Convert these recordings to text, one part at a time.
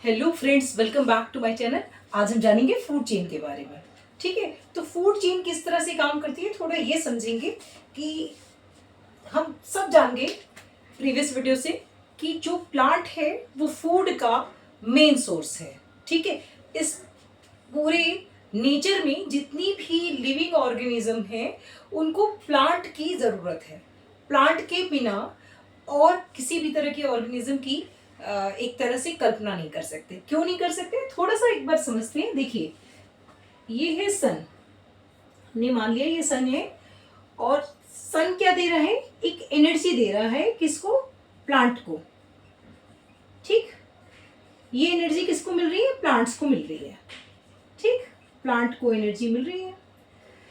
Hello friends, welcome back to my channel. आज हम जानेंगे फूड चेन के बारे में। ठीक है, तो फूड चेन किस तरह से काम करती है थोड़ा ये समझेंगे कि हम सब जान गए प्रीवियस वीडियो से कि जो प्लांट है वो फूड का मेन सोर्स है। ठीक है, इस पूरे नेचर में जितनी भी लिविंग ऑर्गेनिज्म है उनको प्लांट की ज़रूरत है। प्लांट के बिना और किसी भी तरह के ऑर्गेनिज्म की एक तरह से कल्पना नहीं कर सकते। क्यों नहीं कर सकते, थोड़ा सा एक बार समझते हैं। देखिए, ये है सन। हमने मान लिया ये सन है, और सन क्या दे रहा है? एक एनर्जी दे रहा है। किसको? प्लांट को। ठीक, ये एनर्जी किसको मिल रही है? प्लांट्स को मिल रही है। ठीक, प्लांट को एनर्जी मिल रही है।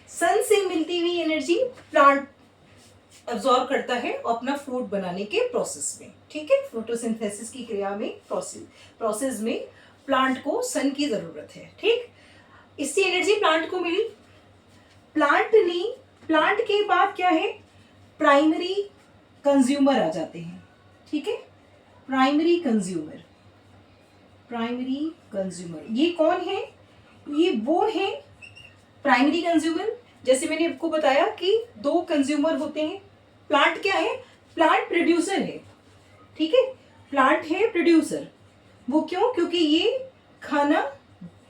सन से मिलती हुई एनर्जी प्लांट अब्जॉर्ब करता है अपना फूड बनाने के प्रोसेस में। ठीक है, फोटोसिंथेसिस की क्रिया में, प्रोसेस में प्लांट को सन की जरूरत है। ठीक, इससे एनर्जी प्लांट को मिली। प्लांट के बाद क्या है? प्राइमरी कंज्यूमर आ जाते हैं। ठीक है, प्राइमरी कंज्यूमर ये कौन है? ये वो है प्राइमरी कंज्यूमर। जैसे मैंने आपको बताया कि दो कंज्यूमर होते हैं। प्लांट क्या है? प्लांट प्रोड्यूसर है। ठीक है, प्लांट है प्रोड्यूसर। वो क्यों? क्योंकि ये खाना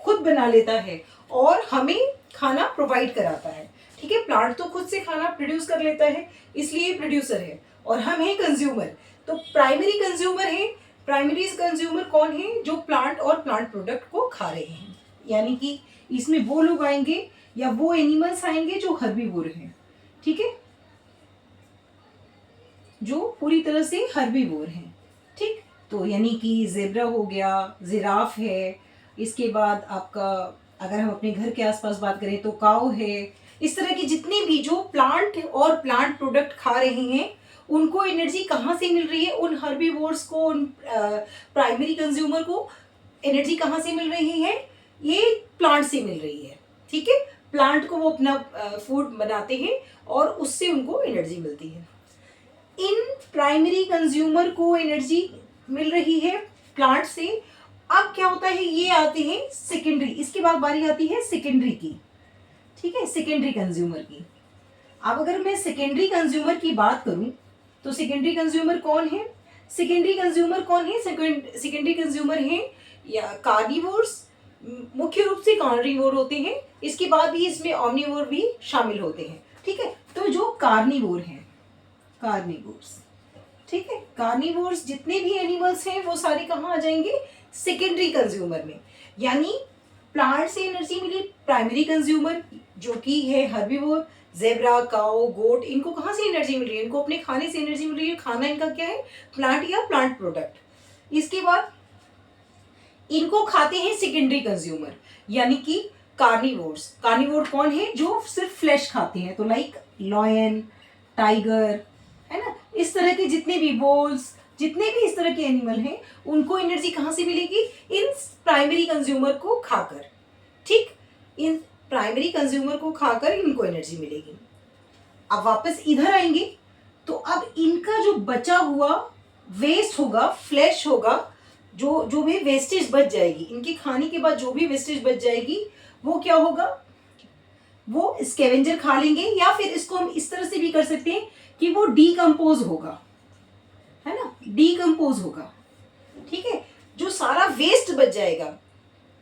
खुद बना लेता है और हमें खाना प्रोवाइड कराता है। ठीक है, प्लांट तो खुद से खाना प्रोड्यूस कर लेता है, इसलिए प्रोड्यूसर है, और हम हैं कंज्यूमर। तो प्राइमरी कंज्यूमर है। प्राइमरी कंज्यूमर कौन है? जो प्लांट और प्लांट प्रोडक्ट को खा रहे हैं। यानी कि इसमें वो लोग आएंगे या वो एनिमल्स आएंगे जो हर्बीवोर हैं। ठीक है, जो पूरी तरह से हर्बीवोर हैं। ठीक, तो यानी कि जेब्रा हो गया, जिराफ है, इसके बाद आपका अगर हम अपने घर के आसपास बात करें तो काऊ है। इस तरह की जितने भी जो प्लांट और प्लांट प्रोडक्ट खा रहे हैं उनको एनर्जी कहाँ से मिल रही है? उन हर्बीवोर्स को, उन प्राइमरी कंज्यूमर को एनर्जी कहाँ से मिल रही है? ये प्लांट से मिल रही है। ठीक है, प्लांट को वो अपना फूड बनाते हैं और उससे उनको एनर्जी मिलती है। इन प्राइमरी कंज्यूमर को एनर्जी मिल रही है प्लांट से। अब क्या होता है? ये आते हैं सेकेंडरी। इसके बाद बारी आती है सेकेंडरी की। ठीक है, सेकेंडरी कंज्यूमर की। अब अगर मैं सेकेंडरी कंज्यूमर की बात करूं तो सेकेंडरी कंज्यूमर कौन है? सेकेंडरी कंज्यूमर है या कार्निवोर्स। मुख्य रूप से कार्निवोर होते हैं, इसके बाद भी इसमें ऑमनिवोर भी शामिल होते हैं। ठीक है, तो जो कार्निवोर हैं, कार्निवोर्स, ठीक है, कार्निवोर्स जितने भी एनिमल्स हैं वो सारे कहाँ आ जाएंगे? सेकेंडरी कंज्यूमर में। यानी प्लांट से एनर्जी मिली प्राइमरी कंज्यूमर जो कि है हर्बीवोर, जेब्रा, काऊ, गोट, इनको कहाँ से एनर्जी मिल रही है? इनको अपने खाने से एनर्जी मिल रही है। खाना इनका क्या है? प्लांट या प्लांट प्रोडक्ट। इसके बाद इनको खाते हैं सेकेंडरी कंज्यूमर, यानी कि कार्निवोर्स। कार्निवोर कौन है? जो सिर्फ फ्लैश खाते हैं। तो लाइक लॉयन, टाइगर, है ना, इस तरह के जितने भी वोल्स, जितने भी इस तरह के एनिमल हैं उनको एनर्जी कहाँ से मिलेगी? इन प्राइमरी कंज्यूमर को खाकर। ठीक, इन प्राइमरी कंज्यूमर को खाकर इनको एनर्जी मिलेगी। अब वापस इधर आएंगे तो अब इनका जो बचा हुआ वेस्ट होगा, फ्लैश होगा, जो भी वेस्टेज बच जाएगी, इनके खाने के बाद जो भी वेस्टेज बच जाएगी वो क्या होगा? वो स्कैवेंजर खा लेंगे, या फिर इसको हम इस तरह से भी कर सकते हैं कि वो डीकम्पोज होगा, है ना, डीकम्पोज होगा। ठीक है, जो सारा वेस्ट बच जाएगा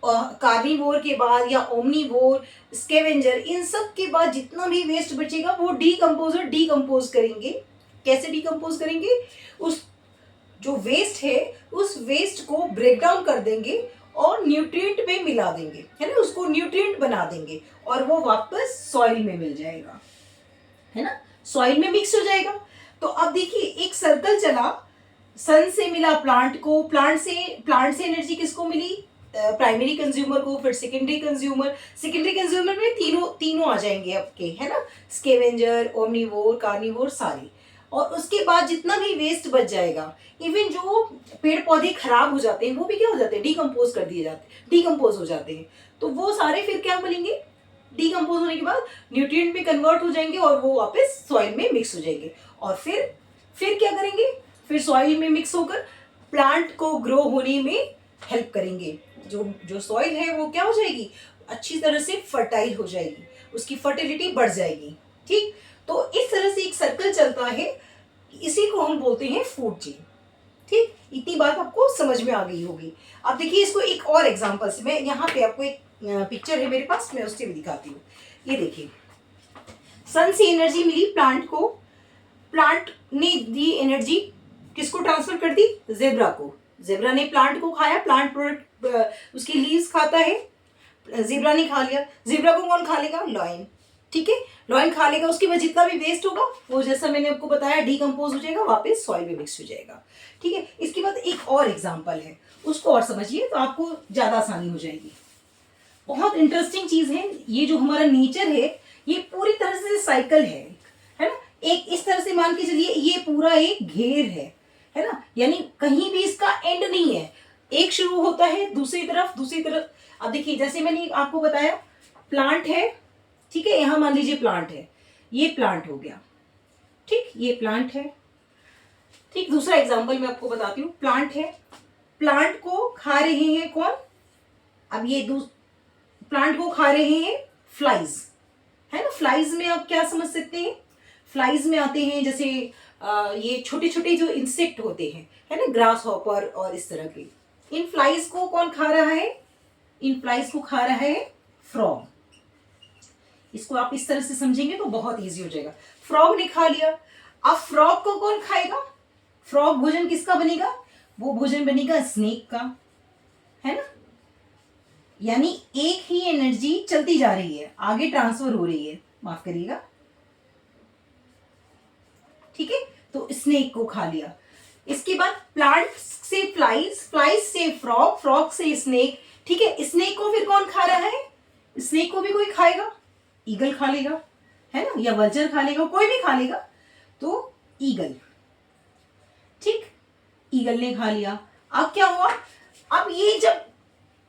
कार्निवोर के बाद या ओमनीवोर, स्कैवेंजर, इन सब के बाद जितना भी वेस्ट बचेगा वो डीकम्पोज करेंगे। कैसे डीकम्पोज करेंगे? उस जो वेस्ट है उस वेस्ट को ब्रेक डाउन कर देंगे और न्यूट्रिएंट में मिला देंगे, है ना, उसको न्यूट्रिएंट बना देंगे और वो वापस सॉइल में मिल जाएगा, है ना, सॉइल में मिक्स हो जाएगा। तो अब देखिए एक सर्कल चला। सन से मिला प्लांट को, प्लांट से एनर्जी किसको मिली? प्राइमरी कंज्यूमर को, फिर सेकेंडरी कंज्यूमर में तीनों आ जाएंगे आपके, है ना, स्कैवेंजर, ओमनीवोर, कार्निवोर सारे। और उसके बाद जितना भी वेस्ट बच जाएगा, इवन जो पेड़ पौधे खराब हो जाते हैं वो भी क्या हो जाते हैं? डीकम्पोज हो जाते हैं। तो वो सारे फिर क्या बनेंगे? डीकम्पोज होने के बाद न्यूट्रिएंट में कन्वर्ट हो जाएंगे और वो वापस सॉइल में मिक्स हो जाएंगे। और फिर क्या करेंगे? फिर सॉइल में मिक्स होकर प्लांट को ग्रो होने में हेल्प करेंगे। जो जो सॉइल है वो क्या हो जाएगी, अच्छी तरह से फर्टाइल हो जाएगी, उसकी फर्टिलिटी बढ़ जाएगी। ठीक, तो इस तरह से एक सर्कल चलता है, इसी को हम बोलते हैं फूड चेन। ठीक, इतनी बात आपको समझ में आ गई होगी। अब देखिए इसको एक और एग्जांपल से, मैं यहाँ पे आपको एक पिक्चर है मेरे पास, मैं उससे भी दिखाती हूँ। ये देखिए, सन से एनर्जी मिली प्लांट को, प्लांट ने दी एनर्जी, किसको ट्रांसफर कर दी, जेब्रा को। जेब्रा ने प्लांट को खाया, प्लांट प्रोडक्ट उसकी लीव्स खाता है, जेब्रा ने खा लिया। जेब्रा को कौन खा लेगा, लॉयन। ठीक है, लॉयन खा लेगा, उसके बाद जितना भी वेस्ट होगा वो, जैसा मैंने आपको बताया, डीकम्पोज हो जाएगा, वापस सॉइल में मिक्स हो जाएगा। ठीक है, इसके बाद एक और एग्जाम्पल है, उसको और समझिए तो आपको ज्यादा आसानी हो जाएगी। बहुत इंटरेस्टिंग चीज है ये, जो हमारा नेचर है ये पूरी तरह से साइकिल है ना। एक इस तरह से मान के चलिए, ये पूरा एक घेर है ना, यानी कहीं भी इसका एंड नहीं है, एक शुरू होता है दूसरी तरफ, दूसरी तरफ। अब देखिए, जैसे मैंने आपको बताया प्लांट है, ठीक है, यहां मान लीजिए प्लांट है, ये प्लांट हो गया। ठीक, ये प्लांट है। ठीक, दूसरा एग्जांपल मैं आपको बताती हूँ, प्लांट है, प्लांट को खा रहे हैं कौन, अब ये प्लांट को खा रहे हैं फ्लाइज, है ना। फ्लाइज में आप क्या समझ सकते हैं, फ्लाइज में आते हैं जैसे ये छोटे छोटे जो इंसेक्ट होते हैं, है ना, ग्रास हॉपर और इस तरह के। इन फ्लाइज को कौन खा रहा है, इन फ्लाइज को खा रहा है फ्रॉग। इसको आप इस तरह से समझेंगे तो बहुत इजी हो जाएगा। फ्रॉग ने खा लिया, अब फ्रॉग को कौन खाएगा, फ्रॉग भोजन किसका बनेगा, वो भोजन बनेगा स्नेक का, है ना। यानी एक ही एनर्जी चलती जा रही है, आगे ट्रांसफर हो रही है, माफ करिएगा। ठीक है, तो स्नेक को खा लिया। इसके बाद प्लांट से फ्लाइज, फ्लाइज से फ्रॉग, फ्रॉग से स्नेक। ठीक है, स्नेक को फिर कौन खा रहा है, स्नेक को भी कोई खाएगा, ईगल खा लेगा, है ना, या वल्चर खा लेगा, कोई भी खा लेगा, तो ईगल। ठीक, ईगल ने खा लिया। अब क्या हुआ, अब ये जब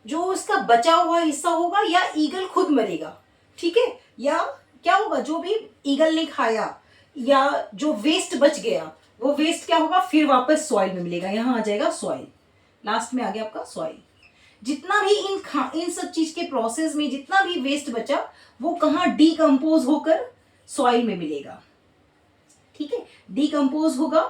जो उसका बचा हुआ हिस्सा होगा, या ईगल खुद मरेगा, ठीक है, या क्या होगा, जो भी ईगल ने खाया या जो वेस्ट बच गया, वो वेस्ट क्या होगा, फिर वापस सॉइल में मिलेगा, यहां आ जाएगा सॉइल, लास्ट में आ गया आपका सॉइल। जितना भी इन सब चीज के प्रोसेस में जितना भी वेस्ट बचा, वो कहाँ डीकम्पोज होकर सॉइल में मिलेगा। ठीक है, डीकम्पोज होगा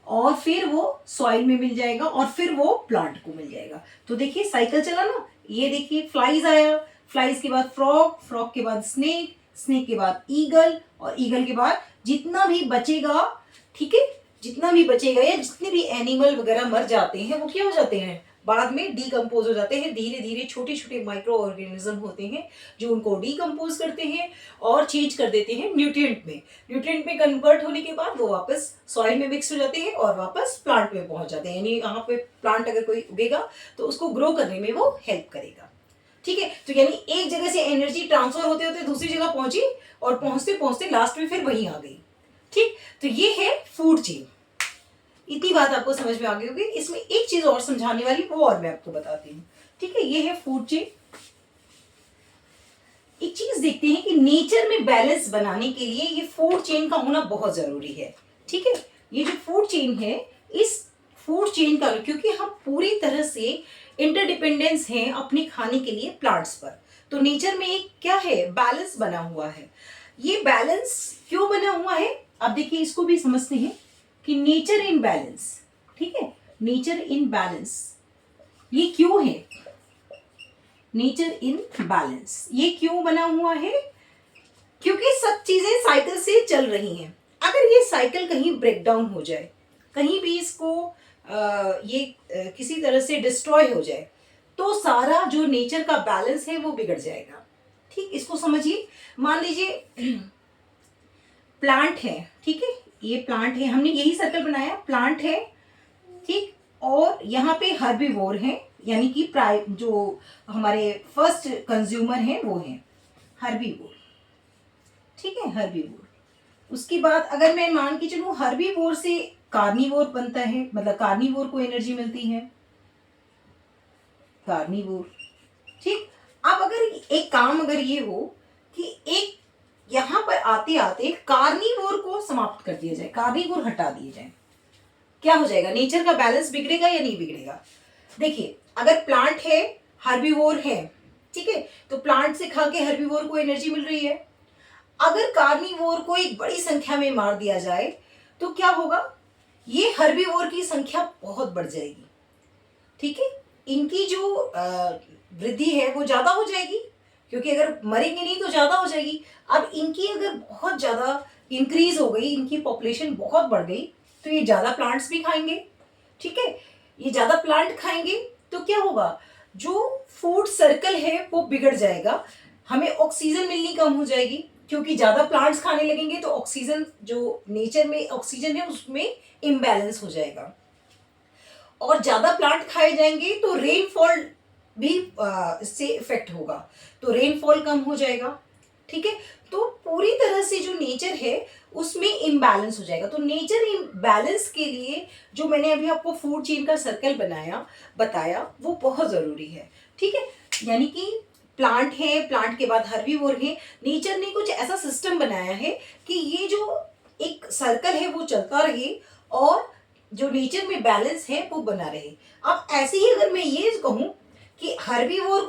और फिर वो सॉइल में मिल जाएगा और फिर वो प्लांट को मिल जाएगा। तो देखिए साइकिल चला ना, ये देखिए फ्लाइज आया, फ्लाइज के बाद फ्रॉग, फ्रॉग के बाद स्नेक, स्नेक के बाद ईगल, और ईगल के बाद जितना भी बचेगा, ठीक है, जितना भी बचेगा या जितने भी एनिमल वगैरह मर जाते हैं वो क्या हो जाते हैं, बाद में डीकम्पोज हो जाते हैं। धीरे धीरे छोटे छोटे माइक्रो ऑर्गेनिज्म होते हैं जो उनको डीकम्पोज करते हैं और चेंज कर देते हैं न्यूट्रिएंट में। न्यूट्रिएंट में कन्वर्ट होने के बाद वो वापस सॉइल में मिक्स हो जाते हैं और वापस प्लांट में पहुंच जाते हैं। यानी यहाँ पे प्लांट अगर कोई उगेगा तो उसको ग्रो करने में वो हेल्प करेगा। ठीक है, तो यानी एक जगह से एनर्जी ट्रांसफर होते होते दूसरी जगह पहुंची और पहुंचते पहुंचते लास्ट में फिर वहीं आ गई। ठीक, तो ये है फूड चेन। इतनी बात आपको समझ में आ गई होगी। इसमें एक चीज और समझाने वाली, वो और मैं आपको बताती हूँ। ठीक है, ये है फूड चेन। एक चीज देखते हैं कि नेचर में बैलेंस बनाने के लिए ये फूड चेन का होना बहुत जरूरी है। ठीक है, ये जो फूड चेन है, इस फूड चेन का, क्योंकि हम पूरी तरह से इंटरडिपेंडेंस हैं अपने खाने के लिए प्लांट्स पर, तो नेचर में एक क्या है, बैलेंस बना हुआ है। ये बैलेंस क्यों बना हुआ है, अब देखिए इसको भी समझते हैं कि नेचर इन बैलेंस। ठीक है, नेचर इन बैलेंस ये क्यों है, नेचर इन बैलेंस ये क्यों बना हुआ है, क्योंकि सब चीजें साइकिल से चल रही हैं। अगर ये साइकिल कहीं ब्रेक डाउन हो जाए, कहीं भी इसको किसी तरह से डिस्ट्रॉय हो जाए, तो सारा जो नेचर का बैलेंस है वो बिगड़ जाएगा। ठीक, इसको समझिए। मान लीजिए प्लांट है, ठीक है, ये प्लांट है, हमने यही सर्कल बनाया, प्लांट है, ठीक, और यहाँ पे हर्बीवोर है, यानी कि जो हमारे फर्स्ट कंज्यूमर हैं वो हैं हर्बीवोर। ठीक है, हर्बीवोर। उसके बाद अगर मैं मान के चलूं, हर्बीवोर से कार्निवोर बनता है, मतलब कार्निवोर को एनर्जी मिलती है, कार्निवोर। ठीक, अब अगर एक काम अगर ये हो कि एक यहां पर आते आते कार्निवोर को समाप्त कर दिया जाए, कार्निवोर हटा दिए जाए, क्या हो जाएगा, नेचर का बैलेंस बिगड़ेगा या नहीं बिगड़ेगा, देखिए अगर प्लांट है, हर्बीवोर है, ठीक है, तो प्लांट से खा के हर्बीवोर को एनर्जी मिल रही है। अगर कार्निवोर को एक बड़ी संख्या में मार दिया जाए तो क्या होगा, ये हर्बीवोर की संख्या बहुत बढ़ जाएगी, ठीक है, इनकी जो वृद्धि है वो ज़्यादा हो जाएगी, क्योंकि अगर मरेंगे नहीं तो ज़्यादा हो जाएगी। अब इनकी अगर बहुत ज़्यादा इंक्रीज हो गई, इनकी पॉपुलेशन बहुत बढ़ गई, तो ये ज़्यादा प्लांट्स भी खाएंगे, ठीक है, ये ज़्यादा प्लांट खाएंगे तो क्या होगा, जो फूड सर्कल है वो बिगड़ जाएगा, हमें ऑक्सीजन मिलनी कम हो जाएगी, क्योंकि ज़्यादा प्लांट्स खाने लगेंगे तो ऑक्सीजन, जो नेचर में ऑक्सीजन है उसमें इम्बैलेंस हो जाएगा, और ज़्यादा प्लांट खाए जाएंगे तो रेनफॉल भी इससे इफेक्ट होगा, तो रेनफॉल कम हो जाएगा, ठीक है, तो पूरी तरह से जो नेचर है उसमें इम्बैलेंस हो जाएगा। तो नेचर इम्बैलेंस के लिए जो मैंने अभी आपको फूड चेन का सर्कल बताया वो बहुत ज़रूरी है, ठीक है, यानी कि प्लांट है, प्लांट के बाद हर्बीवोर है, नेचर ने कुछ ऐसा सिस्टम बनाया है कि ये जो एक सर्कल है वो चलता रहे और जो नेचर में बैलेंस है वो बना रहे। अब ऐसे ही अगर मैं ये कहूँ कि हर्बीवोर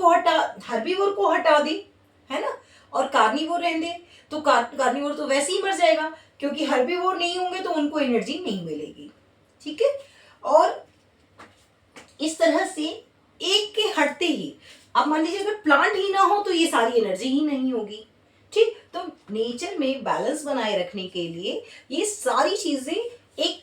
को हटा दे, है ना, और कार्निवोर रहने दे, तो कार्निवोर तो वैसे ही मर जाएगा, क्योंकि हर्बीवोर नहीं होंगे तो उनको एनर्जी नहीं मिलेगी, ठीक है। और इस तरह से एक के हटते ही, अब मान लीजिए अगर प्लांट ही ना हो तो ये सारी एनर्जी ही नहीं होगी, ठीक, तो नेचर में बैलेंस बनाए रखने के लिए ये सारी चीजें एक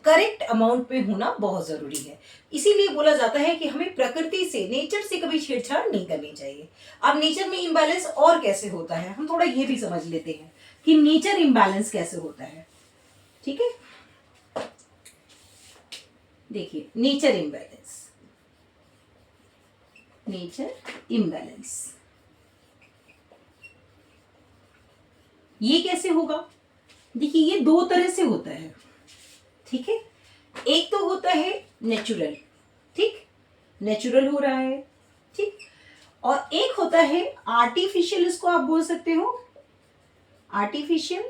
करेक्ट अमाउंट में होना बहुत जरूरी है। इसीलिए बोला जाता है कि हमें प्रकृति से, नेचर से कभी छेड़छाड़ नहीं करनी चाहिए। अब नेचर में इम्बैलेंस और कैसे होता है, हम थोड़ा ये भी समझ लेते हैं कि नेचर इम्बैलेंस कैसे होता है, ठीक है। देखिए नेचर इम्बैलेंस ये कैसे होगा, देखिए ये दो तरह से होता है, ठीक है, एक तो होता है नेचुरल, ठीक, नेचुरल हो रहा है, ठीक, और एक होता है आर्टिफिशियल, इसको आप बोल सकते हो आर्टिफिशियल,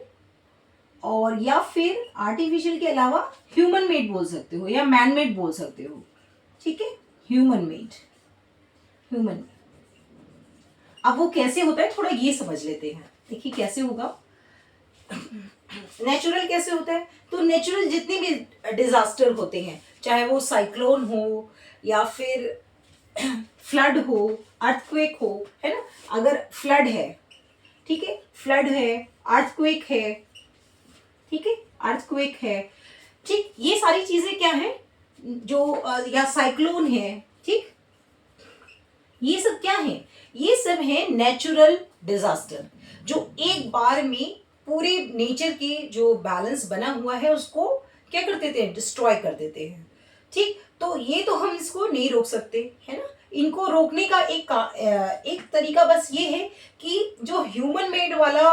और या फिर आर्टिफिशियल के अलावा ह्यूमन मेड बोल सकते हो या मैन मेड बोल सकते हो, ठीक है, ह्यूमन मेड। अब वो कैसे होता है थोड़ा ये समझ लेते हैं, देखिए कैसे होगा। नेचुरल कैसे होता है, तो नेचुरल जितने भी डिजास्टर होते हैं, चाहे वो साइक्लोन हो या फिर फ्लड हो, अर्थक्वेक हो, है ना, अगर फ्लड है, ठीक है, फ्लड है, अर्थक्वेक है, ठीक है, अर्थक्वेक है, ठीक, ये सारी चीजें क्या है जो या साइक्लोन है, ठीक, ये सब क्या है, ये सब है नेचुरल डिजास्टर, जो एक बार में पूरे नेचर के जो बैलेंस बना हुआ है उसको क्या कर देते हैं, डिस्ट्रॉय कर देते हैं, ठीक, तो ये तो हम इसको नहीं रोक सकते, है ना, इनको रोकने का एक तरीका बस ये है कि जो ह्यूमन मेड वाला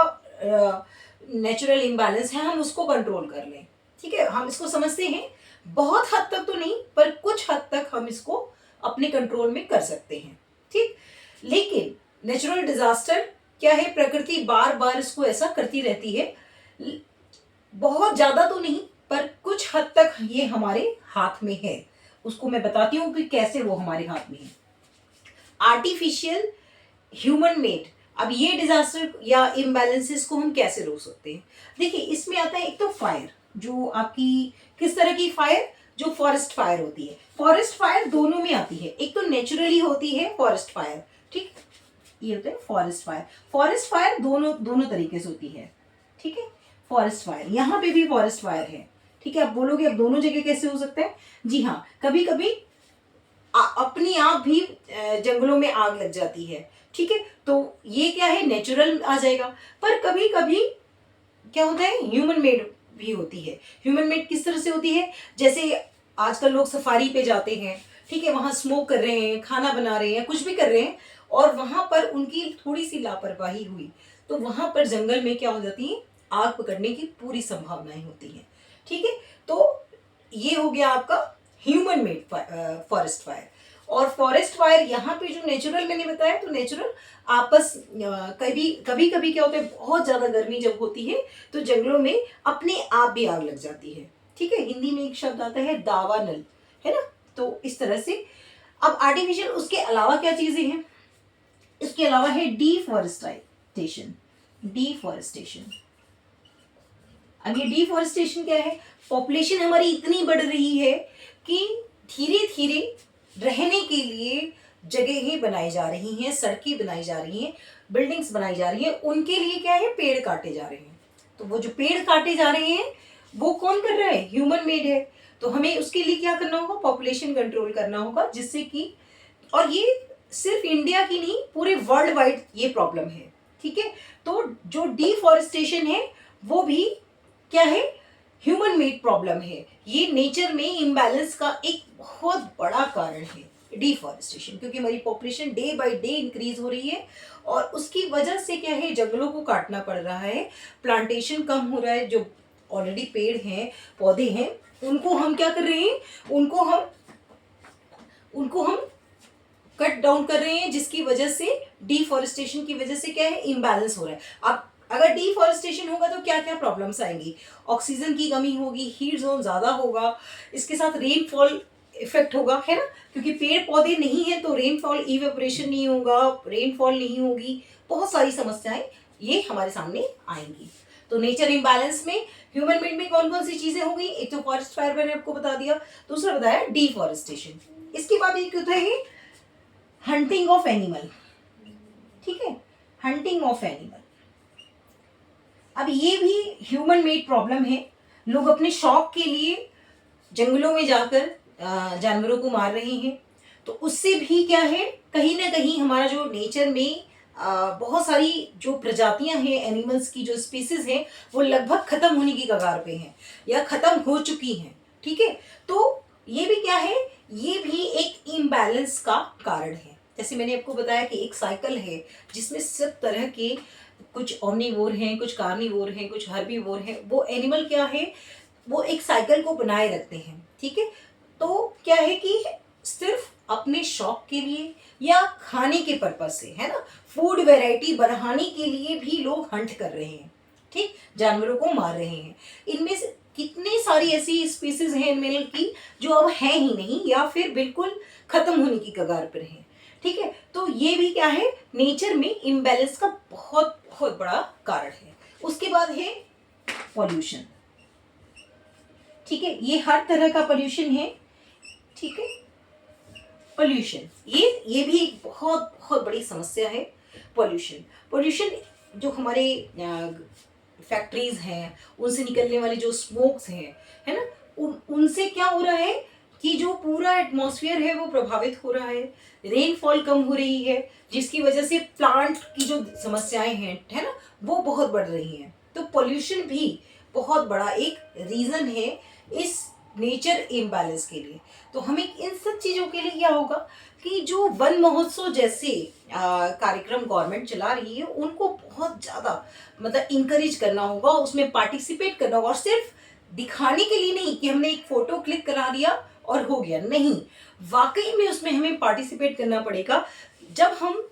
नेचुरल इम्बैलेंस है हम उसको कंट्रोल कर लें, ठीक है, हम इसको समझते हैं, बहुत हद तक तो नहीं पर कुछ हद तक हम इसको अपने कंट्रोल में कर सकते हैं, ठीक, लेकिन नेचुरल डिजास्टर क्या है, प्रकृति बार बार इसको ऐसा करती रहती है, बहुत ज्यादा तो नहीं पर कुछ हद तक ये हमारे हाथ में है, उसको मैं बताती हूँ कि कैसे वो हमारे हाथ में है। आर्टिफिशियल, ह्यूमन मेड, अब ये डिजास्टर या इम्बैलेंसेस को हम कैसे रोक सकते हैं, देखिए इसमें आता है एक तो फायर, जो आपकी किस तरह की फायर, जो फॉरेस्ट फायर होती है, फॉरेस्ट फायर दोनों में आती है, एक तो नेचुरली होती है फॉरेस्ट फायर, ठीक, ये होता है फॉरेस्ट फायर, फॉरेस्ट फायर दोनों तरीके से होती है, ठीक है, फॉरेस्ट फायर यहाँ पे भी फॉरेस्ट फायर है, ठीक है, आप बोलोगे अब दोनों जगह कैसे हो सकता है, जी हाँ, कभी कभी अपनी आप भी जंगलों में आग लग जाती है, ठीक है, तो ये क्या है, नेचुरल आ जाएगा, पर कभी कभी क्या होता है, ह्यूमन मेड भी होती है। ह्यूमन मेड किस तरह से होती है, जैसे आजकल लोग सफारी पे जाते हैं, ठीक है, वहां स्मोक कर रहे हैं, खाना बना रहे हैं, कुछ भी कर रहे हैं, और वहां पर उनकी थोड़ी सी लापरवाही हुई तो वहां पर जंगल में क्या हो जाती है, आग पकड़ने की पूरी संभावनाएं होती हैं, ठीक है, तो ये हो गया आपका ह्यूमन मेड फॉरेस्ट फायर। और फॉरेस्ट फायर यहाँ पे जो नेचुरल मैंने बताया, तो नेचुरल आपस कभी कभी क्या होता है, बहुत ज्यादा गर्मी जब होती है तो जंगलों में अपने आप भी आग लग जाती है, ठीक है, हिंदी में एक शब्द आता है दावानल, है ना, तो इस तरह से अब आर्टिफिशियल उसके अलावा क्या चीजें हैं, इसके अलावा है डिफॉरेस्टेशन। डिफॉरेस्टेशन, अब ये डिफॉरेस्टेशन क्या है, पॉपुलेशन हमारी इतनी बढ़ रही है कि धीरे धीरे रहने के लिए जगहें बनाई जा रही हैं, सड़कें बनाई जा रही हैं, बिल्डिंग्स बनाई जा रही हैं, उनके लिए क्या है, पेड़ काटे जा रहे हैं। तो वो जो पेड़ काटे जा रहे हैं वो कौन कर रहा है, ह्यूमन मेड है। तो हमें उसके लिए क्या करना होगा, पॉपुलेशन कंट्रोल करना होगा, जिससे कि, और ये सिर्फ इंडिया की नहीं, पूरे वर्ल्ड वाइड ये प्रॉब्लम है, ठीक है। तो जो डिफॉरेस्टेशन है वो भी क्या है, ह्यूमन मेड प्रॉब्लम है। ये नेचर में इम्बैलेंस का एक बहुत बड़ा कारण है डिफॉरेस्टेशन, क्योंकि हमारी population day by day increase हो रही है और उसकी वजह से क्या है, जंगलों को काटना पड़ रहा है, प्लांटेशन कम हो रहा है, जो ऑलरेडी पेड़ हैं, पौधे हैं, उनको हम क्या कर रहे हैं, उनको हम कट डाउन कर रहे हैं, जिसकी वजह से डिफॉरेस्टेशन की वजह से क्या है, इम्बैलेंस हो रहा है। अब अगर डिफॉरेस्टेशन होगा तो क्या क्या प्रॉब्लम्स आएंगी, ऑक्सीजन की कमी होगी, हीट जोन ज़्यादा होगा, इसके साथ रेनफॉल इफेक्ट होगा, है ना, क्योंकि पेड़ पौधे नहीं है तो रेनफॉल, इवेपोरेशन नहीं होगा, रेनफॉल नहीं होगी, बहुत सारी समस्याएं ये हमारे सामने आएंगी। तो नेचर इम्बैलेंस में ह्यूमन मेड में कौन कौन सी चीजें हो गई, एक तो फॉरेस्ट फायर मैंने आपको बता दिया, दूसरा बताया डिफॉरेस्टेशन, इसके बाद एक होता है हंटिंग ऑफ एनिमल, ठीक है, हंटिंग ऑफ एनिमल। अब ये भी ह्यूमन मेड प्रॉब्लम है, लोग अपने शौक के लिए जंगलों में जाकर जानवरों को मार रहे हैं, तो उससे भी क्या है, कहीं ना कहीं हमारा जो नेचर में बहुत सारी जो प्रजातियां हैं एनिमल्स की, जो स्पीसीज हैं, वो लगभग खत्म होने की कगार पे हैं या खत्म हो चुकी हैं, ठीक है। तो ये भी क्या है, ये भी एक इम्बैलेंस का कारण है। जैसे मैंने आपको बताया कि एक साइकिल है जिसमें सब तरह के, कुछ ओमनीवोर हैं, कुछ कार्निवोर हैं, कुछ हर्बीवोर हैं, वो एनिमल क्या है, वो एक साइकिल को बनाए रखते हैं, ठीक है। तो क्या है कि सिर्फ अपने शौक के लिए या खाने के पर्पज से, है ना, फूड वैरायटी बढ़ाने के लिए भी लोग हंट कर रहे हैं, ठीक, जानवरों को मार रहे हैं। इनमें से कितनी सारी ऐसी स्पीसीज हैं एनिमल की जो अब है ही नहीं या फिर बिल्कुल खत्म होने की कगार पर हैं, ठीक है। तो ये भी क्या है, नेचर में इम्बैलेंस का बहुत बहुत बड़ा कारण है। उसके बाद है पॉल्यूशन, ठीक है, ये हर तरह का पॉल्यूशन है, ठीक है। पॉल्यूशन ये भी एक बहुत बहुत बड़ी समस्या है। पॉल्यूशन जो हमारे फैक्ट्रीज हैं, उनसे निकलने वाले जो स्मोक्स हैं, है ना, उनसे क्या हो रहा है कि जो पूरा एटमॉस्फेयर है वो प्रभावित हो रहा है, रेनफॉल कम हो रही है, जिसकी वजह से प्लांट की जो समस्याएं हैं, है ना, वो बहुत बढ़ रही हैं। तो पॉल्यूशन भी बहुत बड़ा एक रीजन है इस नेचर इम्बैलेंस के लिए। तो हमें इन सब चीज़ों के लिए क्या होगा कि जो वन महोत्सव जैसे कार्यक्रम गवर्नमेंट चला रही है, उनको बहुत ज़्यादा मतलब इंकरेज करना होगा, उसमें पार्टिसिपेट करना होगा, और सिर्फ दिखाने के लिए नहीं कि हमने एक फोटो क्लिक करा दिया और हो गया, नहीं, वाकई में उसमें हमें पार्टिसिपेट करना पड़ेगा, जब हम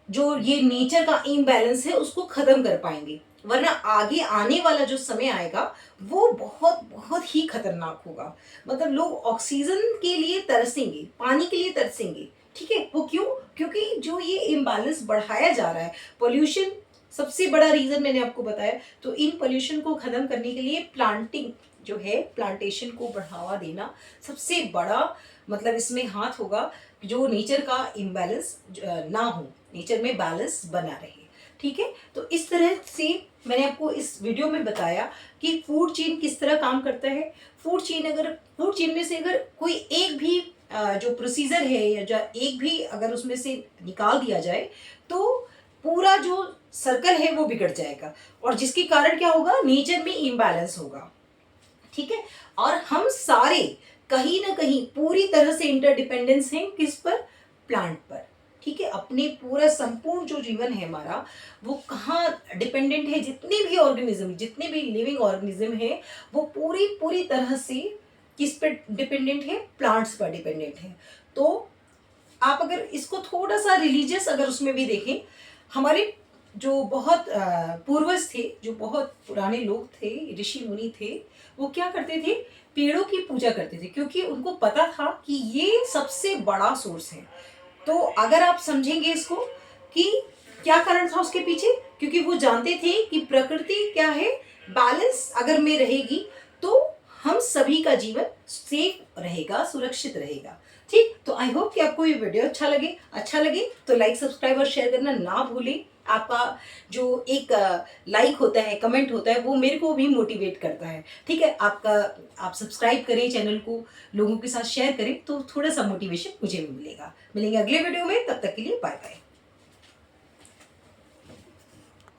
जो ये नेचर का इम्बैलेंस है उसको खत्म कर पाएंगे। वरना आगे आने वाला जो समय आएगा वो बहुत बहुत ही खतरनाक होगा। मतलब लोग ऑक्सीजन के लिए तरसेंगे, पानी के लिए तरसेंगे, ठीक है। वो क्यों, क्योंकि जो ये इम्बैलेंस बढ़ाया जा रहा है, पोल्यूशन सबसे बड़ा रीजन मैंने आपको बताया। तो इन पोल्यूशन को खत्म करने के लिए प्लांटिंग जो है, प्लांटेशन को बढ़ावा देना सबसे बड़ा मतलब इसमें हाथ होगा, जो नेचर का इम्बैलेंस ना हो, नेचर में बैलेंस बना रहे, ठीक है। तो इस तरह से मैंने आपको इस वीडियो में बताया कि फूड चेन किस तरह काम करता है। फूड चेन में से अगर कोई एक भी जो प्रोसीजर है या जो एक भी अगर उसमें से निकाल दिया जाए तो पूरा जो सर्कल है वो बिगड़ जाएगा, और जिसके कारण क्या होगा, नेचर में इम्बैलेंस होगा, ठीक है। और हम सारे कहीं ना कहीं पूरी तरह से इंटरडिपेंडेंस हैं, किस पर, प्लांट पर, ठीक है। अपने पूरा संपूर्ण जो जीवन है हमारा वो कहाँ डिपेंडेंट है, जितने भी ऑर्गेनिज्म, जितने भी लिविंग ऑर्गेनिज्म है, वो पूरी तरह से किस पर डिपेंडेंट है, प्लांट्स पर डिपेंडेंट है। तो आप अगर इसको थोड़ा सा रिलीजियस अगर उसमें भी देखें, हमारे जो बहुत पूर्वज थे, जो बहुत पुराने लोग थे, ऋषि मुनि थे, वो क्या करते थे, पेड़ों की पूजा करते थे, क्योंकि उनको पता था कि ये सबसे बड़ा सोर्स है। तो अगर आप समझेंगे इसको कि क्या कारण था उसके पीछे, क्योंकि वो जानते थे कि प्रकृति क्या है, बैलेंस अगर में रहेगी तो हम सभी का जीवन सेफ रहेगा, सुरक्षित रहेगा। ठीक, तो आई होप कि आपको ये वीडियो अच्छा लगे तो लाइक, सब्सक्राइब और शेयर करना ना भूलें। आपका जो एक लाइक होता है, कमेंट होता है, वो मेरे को भी मोटिवेट करता है। ठीक है, आप सब्सक्राइब करें चैनल को, लोगों के साथ शेयर करें, तो थोड़ा सा मोटिवेशन मुझे भी मिलेगा। मिलेंगे अगले वीडियो में, तब तक के लिए बाय बाय।